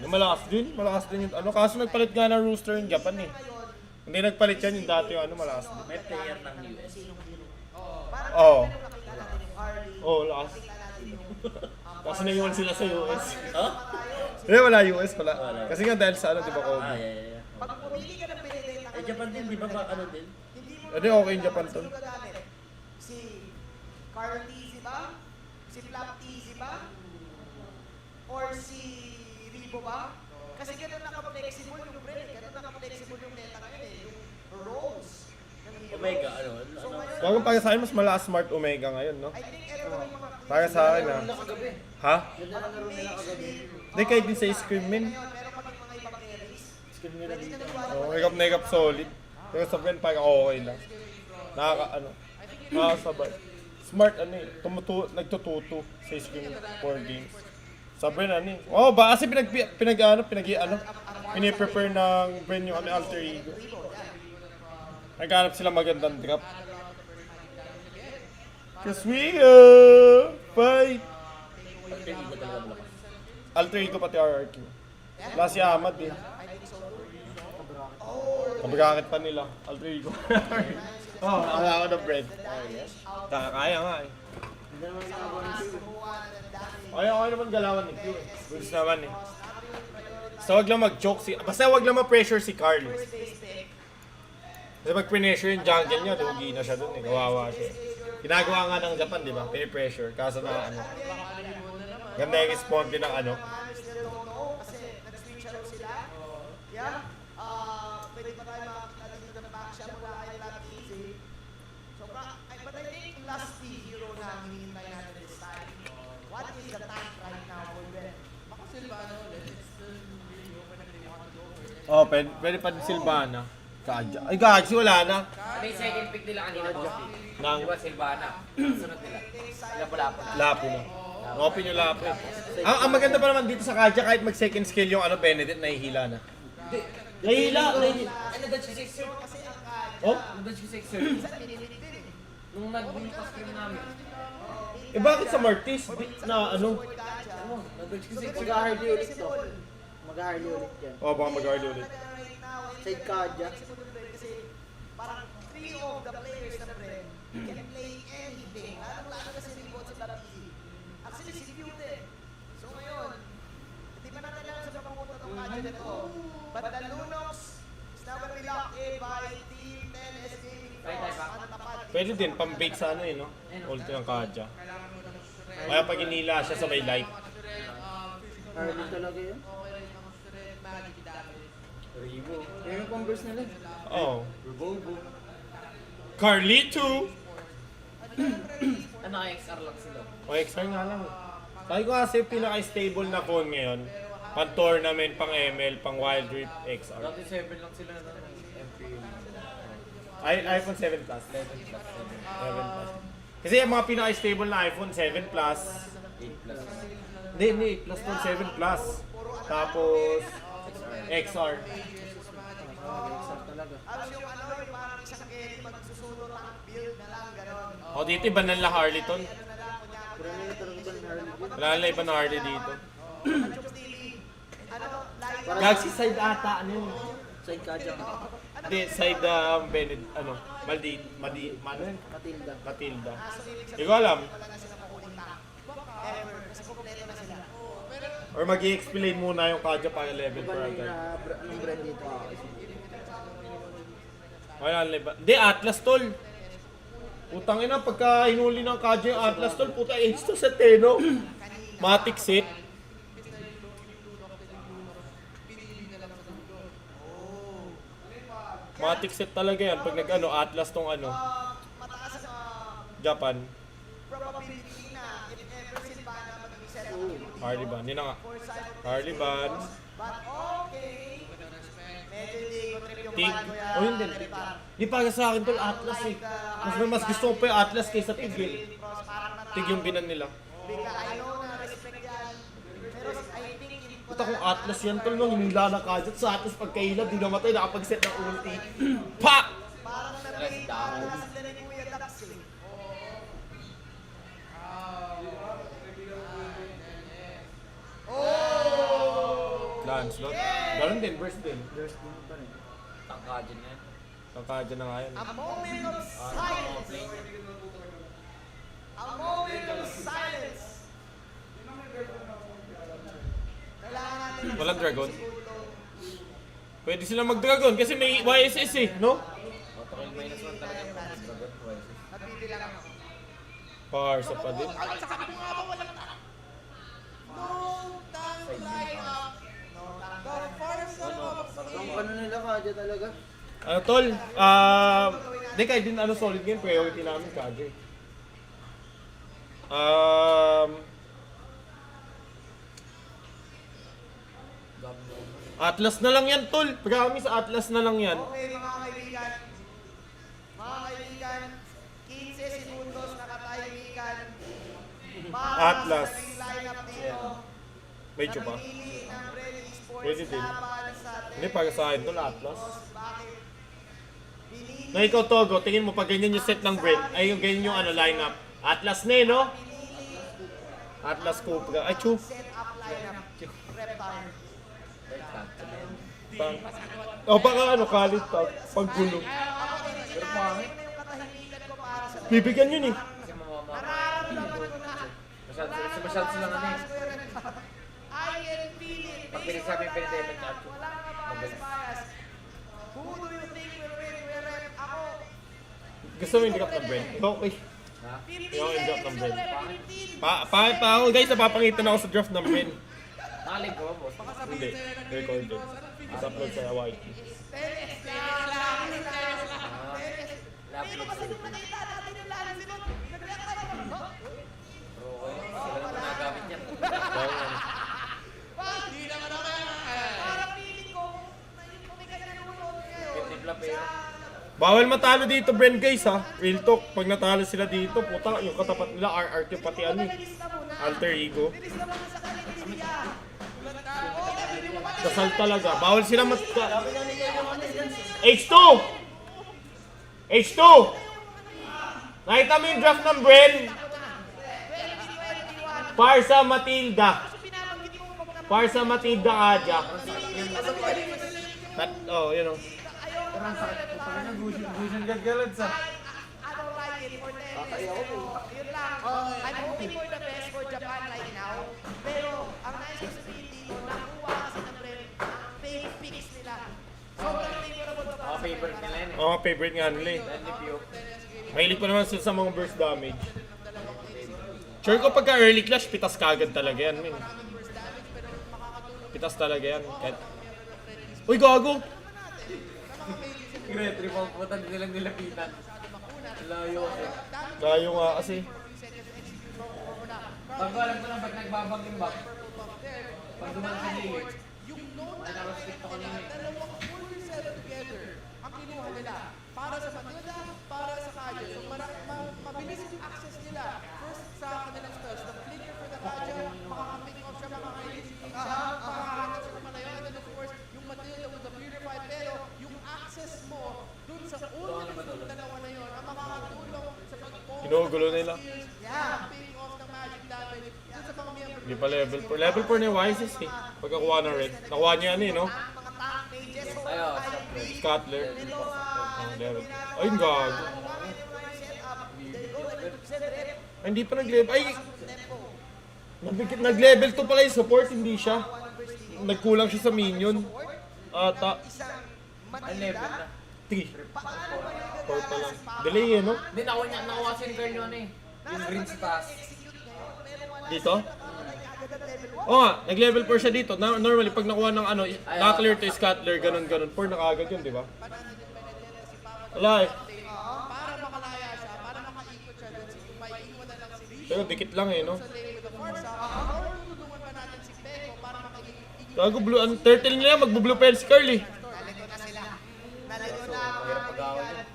Malakas din yung ano. Kaso nagpalit nga ng rooster yung Japan eh. Hindi nagpalit yan yung dati yung ano, malakas din. May player ng US. Oo. Oo, lakas. Kaso naiwan sila sa US. Oh? Eh, wala US pala. Kasi nga dahil sa ano, di ba Kobe? Yeah. Pag pumili ka ng Benedict na Japan din, di ba ba ano din? hindi mo Hindi, okay yung Japan to. sino gagamit? Si Carl Tizzy ba? Si Flap Tizzy ba? Or si Ribo ba? Kasi ganun naka-flexible yung brand eh. Ganun naka-flexible yung meta ngayon eh. Yung roles ng hero. Omega, ano? So ngayon, Wag para sa akin, mas malakas Smart Omega ngayon, no? I think everyone yung mga Para sa akin, ha? Ha? Hindi, kahit din sa Scream, men. ngayon, meron pa mga ibang areas. Pwede na Oh, make up solid. Pero sa friend, parang okay lang. Nakakasabay. Smart, ano eh, nagtututo sa Scream 4 games. Sabi na ni. Oh, ba kasi piniprepare ng brand new alter ego. Naghanap sila magandang drop. Cause we fight. Alter ego talaga malakas. Alter ego pati RRQ. Wala si Ahmad eh. Kabrakit pa nila. Alter ego. Oh, akala ko na bread. Kaya nga eh. Ayaw naman galawan ni Q eh. Gusto naman eh. Basta wag lang mag-joke si... Basta wag lang ma-pressure si Carl. Kasi pag-pressure yung jungle niya, lugi na siya dun eh. Kawawa siya. Ginagawa nga ng Japan, di ba? Pinipressure. Kaso na ano. Ganda yung response din ng ano. Kasi nag-switch out sila. Yeah. Pwede pa tayo makakita dito ng backshot mula kay Flap Tizzy. So, but I think last hero na hinihintay natin this time. What is the tank right now for Ben? Oh, pwede pa din Silvana. Kaja. Ay, Gaji, wala na. May second pick nila kanina, boss. Nang Di ba, Silvana? Sunod nila. Lapu-lapu na. Lapo na. Open yung Lapo. Ang maganda pa naman dito sa Kaja, kahit mag-second skill yung ano, Benedict, nahihila na. Nahihila. Ay, nadodge ko 6 sir. Oh? Nadodge ko 6 sir. Nung nag-win pa screen namin. Eh bakit sa Martis? Na ano? Nadodge ko 6 sir. Mag-hardy ulit to. Mag-hardy ulit yan. Oh, baka mag-guard ulit. Side Kaja. Kasi parang three of the players na friend can play anything. Lalo na si Ribo at si Flap Tizzy. Actually, si Cute eh. So ngayon, hindi pa natin alam sa papunta ng Kaja na to. But the Lunox is now gonna be locked in by Team 10 Gaming Cross. Pwede din, pang-bait sa ano eh, no? Ulti ng Kaja. Kaya pag inila siya sa may light. Hardy talaga yun. Rivo. Yan yung converse nila. Oh. Revolvo. Carlito! Ano, XR lang sila. O, XR nga lang. Sabi ko kasi pinaka-stable na phone ngayon. Pang-tournament, pang-ML, pang-Wild Rift, XR. Dati 7 lang sila na MP. iPhone 7 Plus. 7 Plus. Kasi yung mga pinaka-stable na iPhone 7 Plus. 8 plus. Hindi, 8 Plus to 7 Plus. Tapos, XR. Halos yung ano, yung parang isang carry magsusunod ang build na lang, gano'n. O, dito iba na lang Harleyton. Ano na lang, kunyari. Pero ano talaga ba ni Hardy? Wala na iba na Harley dito. Chok stealing. Ano, live. Galaxy side ata, ano yun? Side Kaja. Hindi, side Bened, ano, Matilda. Matilda. Hindi ko alam. Wala na sila makuling tank. Ever. Kasi kompleto na sila. Or mag-i-explain muna yung Kaja para level Iba per na yung agad. anong brand dito. Wala na iba. Hindi, Atlas tol. Putang ina, pagka hinuli ng Kaja yung Atlas tol, puta, H to sa Teno. Matic set. Matic set talaga yan pag nag-ano, Atlas tong ano, Mataas ang Japan. probability na if ever Silvana mag-reset Harley Ban. Yun na nga. Harley Ban. But okay. Medyo hindi ko trip yung Tig. bago yan. Oh, yun din. Di para sa akin tol, Atlas eh. Mas gusto ko pa yung Atlas kaysa Tig eh. Tig yung binan nila. Bigla, I know na respect yan. Pero I think hindi ko Puta kung Atlas yan tol, nung hinila na Kaja. Sa Atlas pagkaila, di namatay, nakapag-set ng ulti. Pa! parang na-play parang sila ni Kuya Dax eh. Lancelot. Ganun din, burst din. Burst din pa rin. Tangkadyan yan. Kakadya na nga yun. A moment of Mga silence. play. A moment of silence. Kailangan natin ng Walang dragon? segundo. Pwede sila mag-dragon kasi may YSS eh, no? Autokill minus 1 talaga yung pang dragon. Nagbibilang ako. Parsa pa din. Ay, sa kapit nga ba walang tank? No tank line up. The first of Ang ano nila Kadya talaga. Ano tol? Di kahit din ano solid game, priority namin Kadya. Atlas na lang yan tol. Promise, Atlas na lang yan. Okay mga kaibigan. Mga kaibigan, 15 segundos nakatahimikan. Atlas. Para sa naging lineup dito. Medyo pa. Namimili ng Red Esports Pwede din. laban sa Hindi, para sa akin tol, Atlas. Bakit? Pinili Na ikaw Togo, tingin mo pag ganyan yung set ng Brent, ay yung ganyan yung ano lineup. Atlas na eh, no? Atlas Cobra. Ay, chu. set up lineup. Reptile. O baka ano, kalit pa. Paggulo. Pero pangit. Yung katahimikan ko para sa Bibigyan yun eh. Kasi mamama. nararamdaman ko na. Masyado sila ano eh. I can feel it. Pag pinagsabi yung pinitipid niya, Walang kabayas-bayas. Who do you think will win? Will rep? Ako. Gusto mo yung drop ng Brent? Okay. Ha? Yung drop ng Brent. Pangit pa ako guys, napapangitan ako sa draft ng Brent. Nakalig ko ba, boss? Hindi. Recorded. Is-upload sa YT. Pero kasi nung nakita natin yung lalim sinot, nag-react tayo. Bro, sila naman nagagamit yan. Hindi naman ako Parang feeling ko, kung may kanya nunod ngayon. Pinipla pa yun. Bawal matalo dito, Brent guys ha. Real talk, pag natalo sila dito, puta, yung katapat nila, RRT pati ano eh. Alter ego. Bilis naman sa kanila ni Lia. Dasal talaga. Bawal sila H2! H2! Nakita mo yung draft ng Bren? Parsa Matilda. Parsa Matilda Kadya. Oh, yun o. Gusion gagalan sa. I don't like it for them. Yun lang. I'm hoping for the best for Japan right now. Pero ang nais ko sabihin dito, nakuha kasi ng Bren ang fake picks nila. Sobrang favorable to Mga favorite nila yun eh. Oh, favorite nga nila eh. Then ni Pio. Mahilig pa naman sila sa mga burst damage. Sure ko pagka early clash, pitas kagad talaga yan. Man. Pitas talaga yan. Kahit... Uy, gago! Great, ripang puta, hindi nilang nilapitan. Layo kasi. Layo nga kasi. Pag alam ko lang, pag nagbabangking back, pag dumaan sa lilig, ay nakastick to kanina eh. dalawang full set together ang kinuha nila para sa Matilda, para sa Kadya. So mabilis yung access nila. First sa kanilang spells, the flicker for the Kadya, makaka-pick off siya, makaka-release, makakahanap siya ng malayo. And then of course, yung Matilda with the purified, pero yung access mo dun sa ultimate dalawa na yun, ang makakatulong sa pag-focus Ginugulo nila. picking off ng magic damage dun sa mga member. Hindi pa level 4. Level 4 na yung Wisest eh. Pagkakuha ng red. Nakuha niya ano eh, no? mga tank mages. So, Ayo, Scuttler. Oh, level. Ay, ang gago. Ay, hindi pa nag-level. Ay! Nag-level 2 pala yung support, hindi siya. Nagkulang siya sa minion. Ata. Ang level na. 3. 4 pa lang. Delay eh, no? Hindi, nakuha siya ni Carl yun eh. Yung green sa taas. Dito? Oo nga, nag-level 4 siya dito. Normally, pag nakuha ng ano, na-clear to Scuttler, ganun. 4 na kagad yun, di ba? Wala eh. Para makalaya siya, para makaikot siya dun, may iwan na lang si Rishi Pero dikit lang eh, no? sa lane with the Forza. Or tutulungan pa natin si Peko para makaikot. Gago, blue, ang turtle nila, magbo-blue pen si Carl eh. Nalito na sila. Nalito na ang Mahirap pag-awal yun.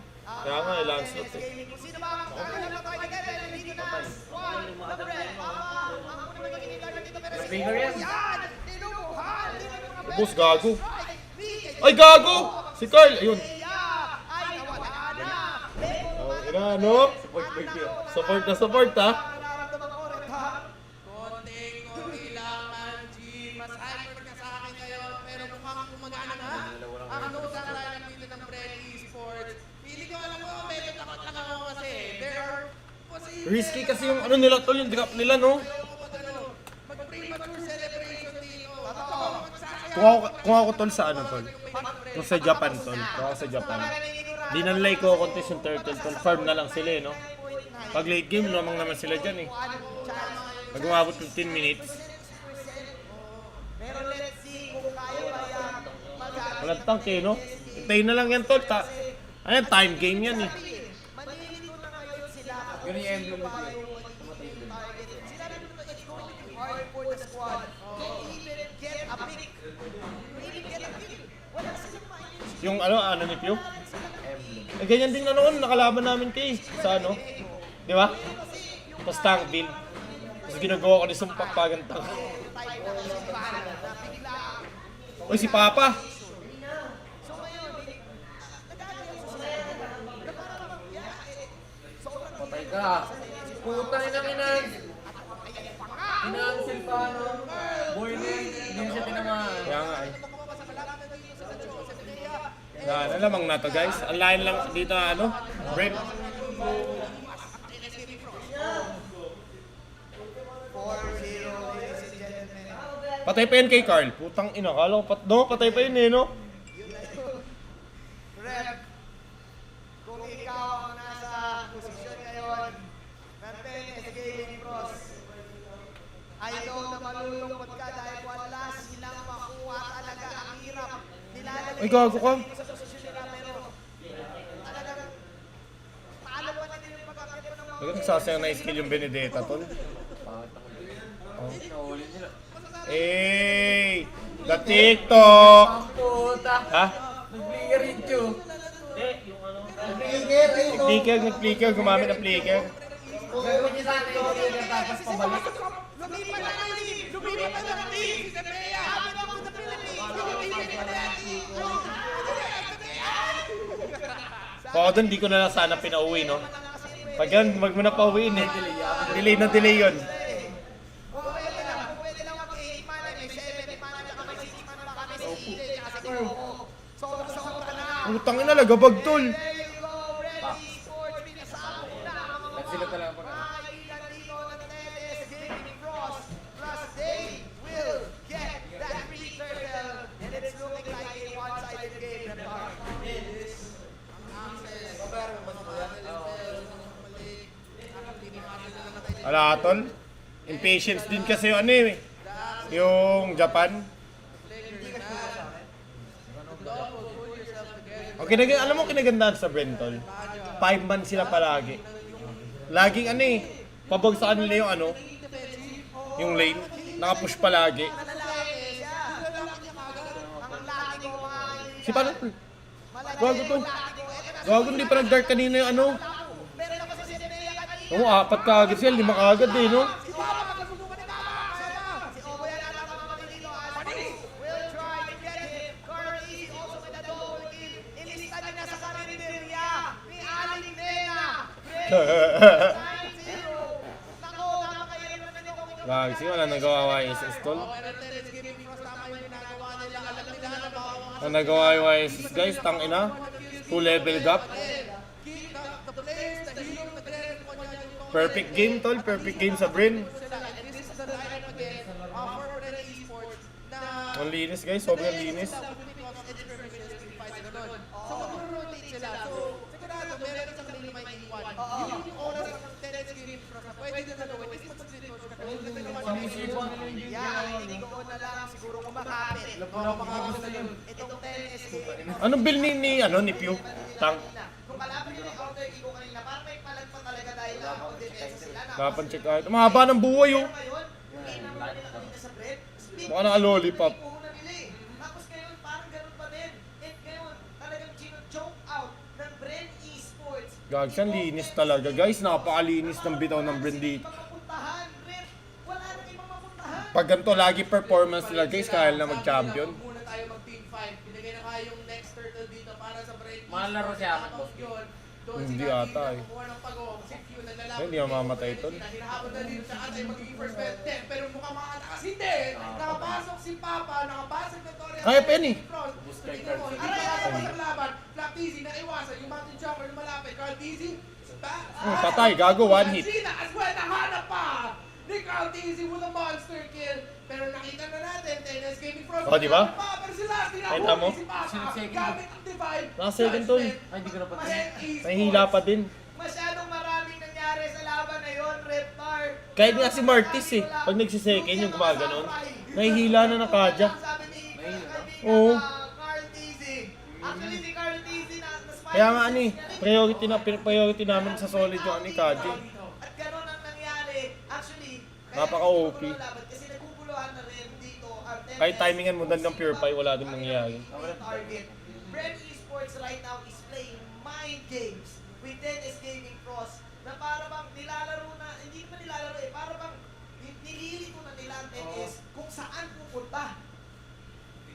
Kaya nga, eh, Lancelot eh. Kung sino ba ang kailangan tayo together, dito na. One, the Bren. Ang unang magiging leader dito, pero si Finger yan. Yan! Tinubuhan! Tinubuhan ang Ubus, gago. Ay, gago! Si Carl, ayun. Ay, nawala na! Oh, ina, no? Support na support, ha? Nararamdaman ko rin, ha? Konting-konti lang ang G, mas hyper ka sa sa akin ngayon, pero mukhang gumagana nga. Ang losing lineup dito ng Bren Esports. Feeling ko, alam mo, medyo takot lang ako kasi there are posibles. Risky kasi yung ano nila tol, yung drop nila no. Mag-premature celebration dito. Kung ako tol sa ano tol. Kung sa Japan tol. Kung ako sa Japan. Di na nila i-contest yung turtle tol. Farm na lang sila no. Pag late game, lamang naman sila dyan eh. Pag umabot 15 minutes. Pero let's see kung kaya ba yan mag- Walang tank eh no. Hintayin na lang yan tol. Ayan, time game yan eh. Maniligo na ngayon sila. Ganun yung emblem nito. Sinabi ko na it's going to be hard for the squad to even get a pick. Really get a pick. Wala silang ma-initiate. Yung ano ni Pew? Eh, ganyan din na noon, nakalaban namin kay sa ano. Di ba? Tapos tank build. Tapos ginagawa ko ni Sumpak pagantang. Uy, si Papa! Patay ka. Putang inang inan. Inaansil pa ano. Boy na yun. Hindi siya tinamaan. Kaya nga eh. Yan, alamang na to guys. Ang line lang dito na ano. Break. 4-0, ladies and gentlemen. Patay pa yun kay Carl. Putang ina, kala ko patay pa yun eh no. Rep, kung ikaw ang nasa posisyon ngayon ng Tennis Gaming Pros, I know na malulungkot ka dahil wala silang makuha talaga. Ang hirap. Nilalagay Ay, gago ka. sa posisyon nila pero talagang paano pa na nila pagkakit ng mga Bakit nagsasayang na skill yung Benedetta tol? Nahuli nila. Hey! The TikTok! Ang puta. Ha? Nag-flicker yun, Chu. Nag-flicker, gumamit ng flicker. Gagawin niya sa atin yung flicker tapos pabalik. Lumipat na ng team! Lumipat na ng team! Si Zepea! Welcome to the Philippines! Lumipat na ng team! Kung ako dun, di ko na lang sana pinauwi no. Pag yan, wag mo na pauwiin eh. Delay na delay yun. Pwede lang mag-8 man, may 7 man, at may 6 man pa kami si EJ, at si Coco. Sobra-sobra na. Putang ina, lagabag tol. There you go, Ready Sports, pinasabog na ang mga Sila talaga pa na. kailan dito ng Tennis Gaming Pros. Plus they will get that free turtle, and it's looking like a one-sided game. Wala tol. Impatience din kasi yung ano eh. Yung Japan. Okay, alam mo kinagandaan sa Brentol? 5 man sila palagi. Laging ano eh. Pabagsakan nila yung ano. Yung lane. Nakapush palagi. Si paano? Gago to. Gago, hindi pa nag-dark kanina yung ano. Oo, 4 kaagad siya, 5 kaagad eh, no? Si Obo yan ata mga dito. Will try to get him. Carl Easy also with a double kill. Ilista niya na sa karinderya ni Aling Nena. 9-0. Nako, tama kayo naman nito kung ikaw. Gagsi, wala nagawa YSS tol. Tennis Gaming Pros, tama yung ginagawa nila. Alam nila na baka Ang nagawa yung YSS guys, tang ina. 2 level gap. keep the players, the hero, the Gren, kung ano yung Perfect game tol, perfect game sa Brin. sila. And this is the lineup again for Bren Esports na Ang linis guys, sobrang linis. So mag-rotate sila. So sigurado meron isang lane may iwan. Yun yung oras ng Tennis Gaming Pros na pwede na gawin is mag-switch ka. Yeah, hindi ko na lang siguro kumakapit. Itong tennis game. Anong bill ni Pew? Tank. Kung kalapit yung counter ego kanina, parang may palag pa talaga dahil lang ang defense sila. Dapat check out. Ang haba ng buhay oh. Ngayon, hindi naman nila dito sa bread. Mukha na lollipop. Puhunan nila eh. Tapos ngayon, parang ganun pa din. And ngayon, talagang choke out ng Bren Esports. Gags, ang linis talaga guys. Napakalinis ng bitaw ng Brin dito. Mapuntahan, Bren. Wala nang ibang mapuntahan. Pag ganito lagi performance nila guys, kaya na mag-champion. Muna tayo mag-team 5. Binigay na nga yung next turtle dito para sa break. Malaro siya, boss. Yun. Doon si Hindi Carl ata Easy eh. nakukuha ng pagong. Si Q naglalaban. Hindi mamamatay tol. Hinahabol na dito sa atin magiging first bet 10 pero mukhang makatakas hindi. Nakapasok si Papa, nakapasok na Torre. Kaya Penny. Tingnan mo, hindi nakapasok ang laban. Flap Easy na iwasan. Yung Mountain Chopper lumalapit. Carl Easy. Patay, gago, one hit. Sina as well, nahanap pa ni Carl Easy with a monster kill. Pero nakita na natin, Tennis Gaming Frost. Oh, di ba? Pero sila, Kita mo? si Papa. Gamit ang divide. Naka-second tol. Ay, hindi ko na pati. Nahihila pa din. Masyadong maraming nangyari sa laban na yun, Reptar. Kahit nga si Martis eh, pag nagsisecond yung gumaganon, nahihila na ng kadya. Sabi ni Oo. Carl Tizzy. Actually, si Carl Tizzy na Kaya nga ano eh, priority namin sa solid yung ano eh, kadya. At gano'n ang nangyari. Actually, Napaka-OP. Kasi naguguluhan na rin dito ang Kahit timingan mo ng Pure Pie, wala din nangyayari. target. Brand Esports right now is playing mind games with Dennis Gaming Cross na para bang nilalaro na, hindi pa nilalaro eh, para bang nililito na nila ang tennis kung saan pupunta.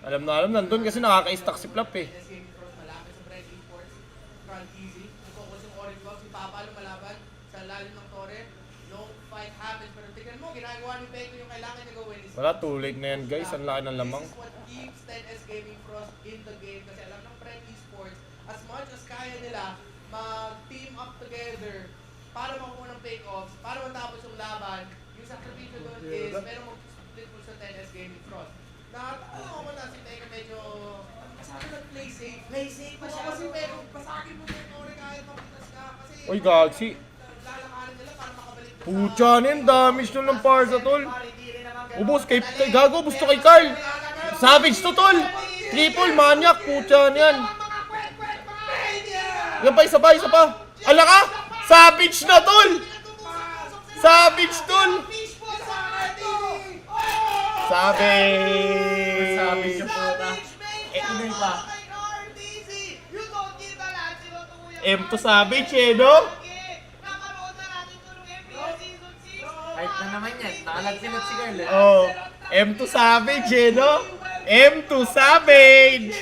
Alam na alam, nandun kasi nakaka-stack si Flap eh. Tennis Gaming Frost malapit sa Brand Esports. Carl Easy. Nag-focus yung Orange Box. Si Papa lumalaban sa lalim ng Torre. No fight happens. Pero tignan mo, ginagawa ni Peko yung kailangan niya gawin. is- Wala, too late na yan guys, ang laki ng lamang. This is what keeps 10S Gaming Frost in the game. Kasi alam ng Brand Esports, as much as kaya nila mag-team up together para makuha ng take-offs, para matapos yung laban, yung sakripisyo doon is meron mag-split mo sa 10S Gaming Frost. Nakakatawa ko na si Teka medyo masabi nag-play safe. Play safe Kasi masyado. pero pasakit mo yung Tori kahit mapitas ka. Kasi Uy, gagsi. lalakarin nila para makabalik ka Pucha na yun, damage nun ng Parza tol. Hindi rin naman ganun. Ubos, kay gago, gusto kay Carl. Savage to tol. Triple, maniac, pucha na yan. Yan pa, isa pa, isa pa. Ala ka, savage na tol. Savage tol. Fishball sa Arto! Savage. Savage yung puta. Ito na iba. You don't give a lot, sino to kuya? M to Savage eh, no? Napanood na natin ito nung NBA Season 6. Kahit na naman yan. Nakalansinat si Girl eh. Oh, M to Savage eh, no? M to Savage.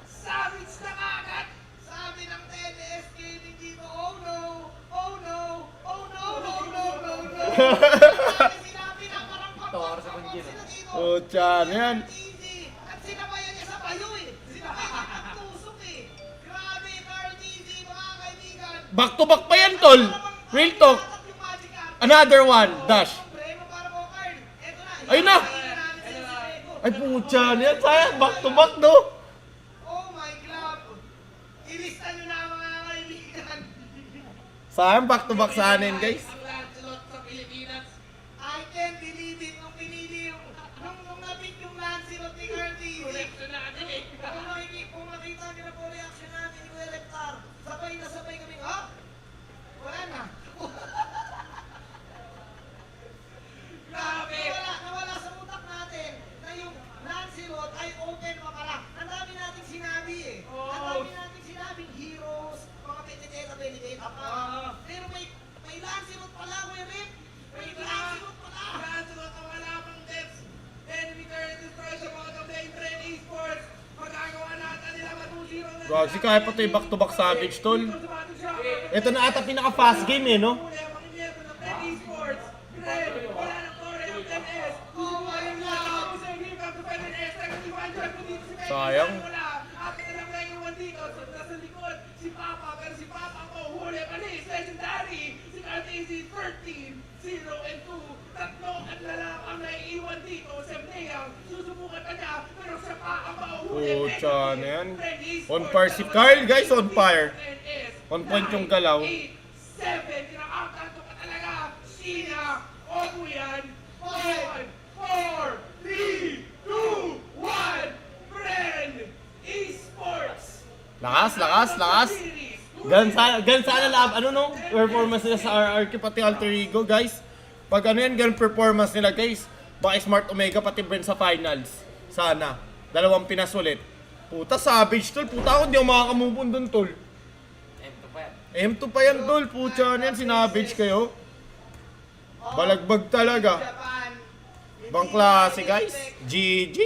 Savage na kagat! Sabi ng TNS Gaming dito, oh no, oh no, oh no, oh no, oh no. Sabi sinabi na parang Tor sa kundin, sila dito. Pucha na yan. Easy. At sinabayan niya sa payo eh. Sinabayan niya ang tusok eh. Grabe, Carl Easy, mga kaibigan. Back to back pa yan, tol. Real talk. Tatak yung magic arm. Another one, dash. Premo para mo, Carl. Eto na. Ayun na. Ipapakita natin si Prego. Ay, pucha na yan. Sayang, back to back, no? Oh my God. Ilista nyo na mga kaibigan. Sayang, back to back sa anin, guys. ang Lancelot sa Pilipinas. I can't believe it nung pinili yung nung nabit yung Lancelot ni Carl Easy. Collection natin eh. Kung makita nyo na po reaction namin ni Kuya Reptar, sabay na sabay kami, ha? Wala na. Grabe. Nawala sa utak natin na yung Lancelot ay open pa pala. Ang dami nating sinabi eh. Ang dami nating sinabing heroes, mga Benedetta pa. Pero may Lancelot pala, Kuya Rep. May Lancelot pala. Lancelot ang wala pang depths. Enemy turret destroys the bottom lane. Brand Esports. Magagawa natin nila matuloy na. Gagsi, kaya pa ito yung back to back Savage, tol. Ito na ata pinaka-fast game eh, no? Sayang. Si Papa, pero si Papa ko, huli pa ni Legendary. Si Cartesi, 13, 0 and 2. Tatlo at lalakang naiiwan dito. Si Mneyang, susubukan ka niya, pero siya pa ang mauhuli. Pucha na yan. On fire si Carl, guys, on fire. On point yung galaw. 7, kinakakanto ka talaga. Sina, Opo yan. 5, 4, 3, 2, 1. Brand Esports. Lakas, lakas, lakas. Gan sana lab, ano no? Performance nila sa RRQ, pati Alter Ego, guys. Pag ano yan, gan performance nila, guys. Baka Smart Omega, pati Brent sa finals. Sana. Dalawang Pinas ulit. Puta, Savage, tol. Puta ako, hindi ako makakamove on dun, tol. M2 pa yan. M2 pa yan, tol. Pucha na yan, sinavage kayo. Balagbag talaga. Japan. Bang klase, guys. GG.